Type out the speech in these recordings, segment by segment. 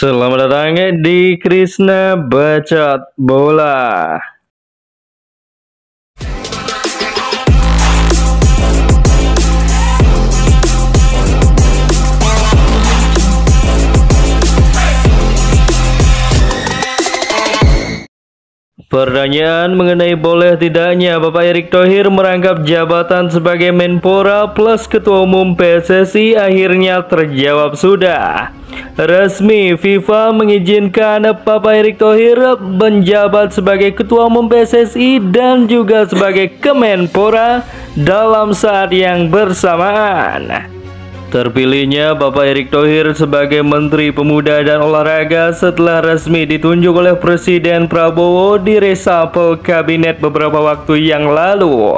Selamat datang di Krisna Bacot Bola. Pertanyaan mengenai boleh tidaknya Bapak Erick Thohir merangkap jabatan sebagai Menpora plus Ketua Umum PSSI akhirnya terjawab sudah. Resmi FIFA mengizinkan Bapak Erick Thohir menjabat sebagai Ketua Umum PSSI dan juga sebagai Kemenpora dalam saat yang bersamaan. Terpilihnya Bapak Erick Thohir sebagai Menteri Pemuda dan Olahraga setelah resmi ditunjuk oleh Presiden Prabowo di reshuffle kabinet beberapa waktu yang lalu.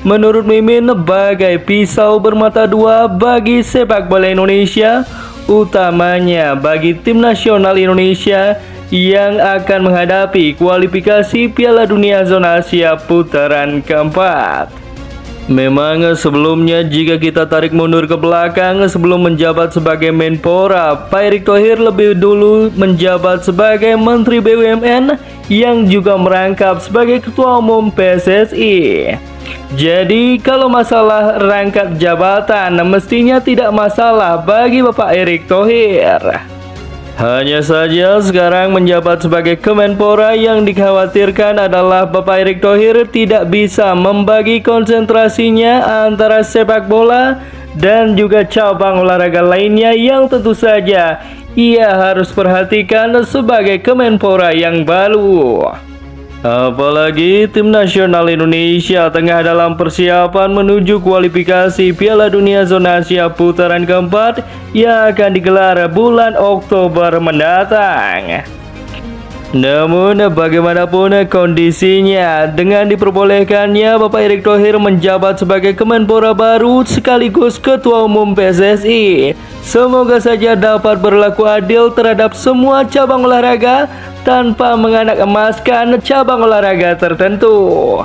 Menurut Mimin, bagai pisau bermata dua bagi sepak bola Indonesia, utamanya bagi tim nasional Indonesia yang akan menghadapi kualifikasi Piala Dunia Zona Asia putaran keempat. Memang sebelumnya jika kita tarik mundur ke belakang, sebelum menjabat sebagai Menpora, Pak Erick Thohir lebih dulu menjabat sebagai Menteri BUMN yang juga merangkap sebagai Ketua Umum PSSI. Jadi kalau masalah rangkap jabatan mestinya tidak masalah bagi Bapak Erick Thohir. Hanya saja sekarang menjabat sebagai Kemenpora yang dikhawatirkan adalah Bapak Erick Thohir tidak bisa membagi konsentrasinya antara sepak bola dan juga cabang olahraga lainnya yang tentu saja ia harus perhatikan sebagai Kemenpora yang baru. Apalagi tim nasional Indonesia tengah dalam persiapan menuju kualifikasi Piala Dunia Zona Asia putaran keempat yang akan digelar bulan Oktober mendatang. Namun bagaimanapun kondisinya, dengan diperbolehkannya Bapak Erick Thohir menjabat sebagai Kemenpora baru sekaligus Ketua Umum PSSI, semoga saja dapat berlaku adil terhadap semua cabang olahraga tanpa menganak emaskan cabang olahraga tertentu.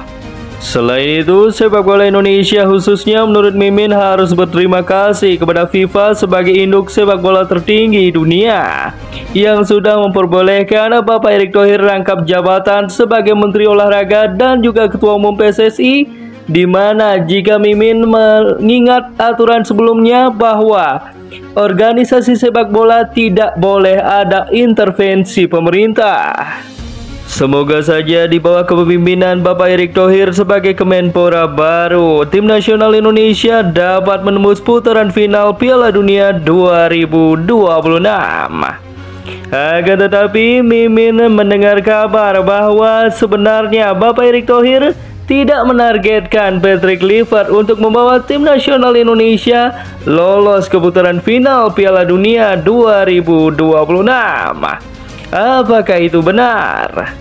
Selain itu, sepak bola Indonesia khususnya menurut Mimin harus berterima kasih kepada FIFA sebagai induk sepak bola tertinggi dunia yang sudah memperbolehkan Bapak Erick Thohir rangkap jabatan sebagai Menteri Olahraga dan juga Ketua Umum PSSI, di mana jika Mimin mengingat aturan sebelumnya bahwa organisasi sepak bola tidak boleh ada intervensi pemerintah. Semoga saja di bawah kepemimpinan Bapak Erick Thohir sebagai Kemenpora baru, tim nasional Indonesia dapat menembus putaran final Piala Dunia 2026. Akan tetapi Mimin mendengar kabar bahwa sebenarnya Bapak Erick Thohir tidak menargetkan Patrick Kluivert untuk membawa tim nasional Indonesia lolos ke putaran final Piala Dunia 2026. Apakah itu benar?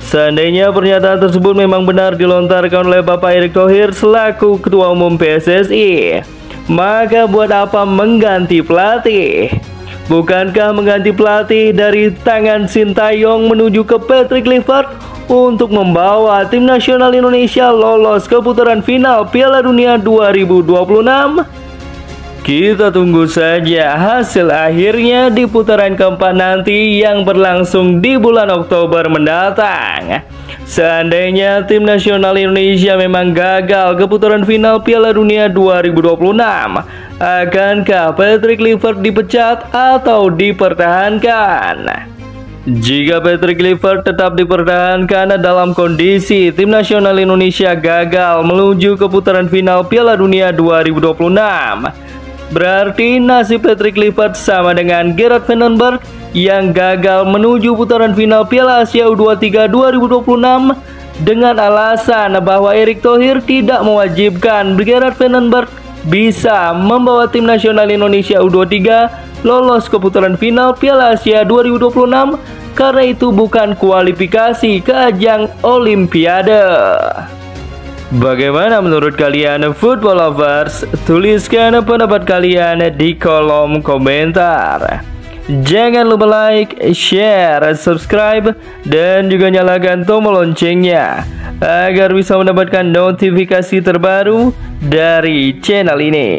Seandainya pernyataan tersebut memang benar dilontarkan oleh Bapak Erick Thohir selaku Ketua Umum PSSI, maka buat apa mengganti pelatih? Bukankah mengganti pelatih dari tangan Sintayong menuju ke Patrick Kluivert untuk membawa tim nasional Indonesia lolos ke putaran final Piala Dunia 2026? Kita tunggu saja hasil akhirnya di putaran keempat nanti yang berlangsung di bulan Oktober mendatang. Seandainya tim nasional Indonesia memang gagal ke putaran final Piala Dunia 2026, akankah Patrick Kluivert dipecat atau dipertahankan? Jika Patrick Kluivert tetap dipertahankan dalam kondisi tim nasional Indonesia gagal menuju ke putaran final Piala Dunia 2026, berarti nasib Patrick Kluivert sama dengan Gerard Van den Berg yang gagal menuju putaran final Piala Asia U23 2026 dengan alasan bahwa Erick Thohir tidak mewajibkan Gerard Van den Berg bisa membawa tim nasional Indonesia U23 lolos ke putaran final Piala Asia 2026 karena itu bukan kualifikasi ke ajang Olimpiade. Bagaimana menurut kalian football lovers? Tuliskan pendapat kalian di kolom komentar. Jangan lupa like, share, subscribe, dan juga nyalakan tombol loncengnya agar bisa mendapatkan notifikasi terbaru dari channel ini.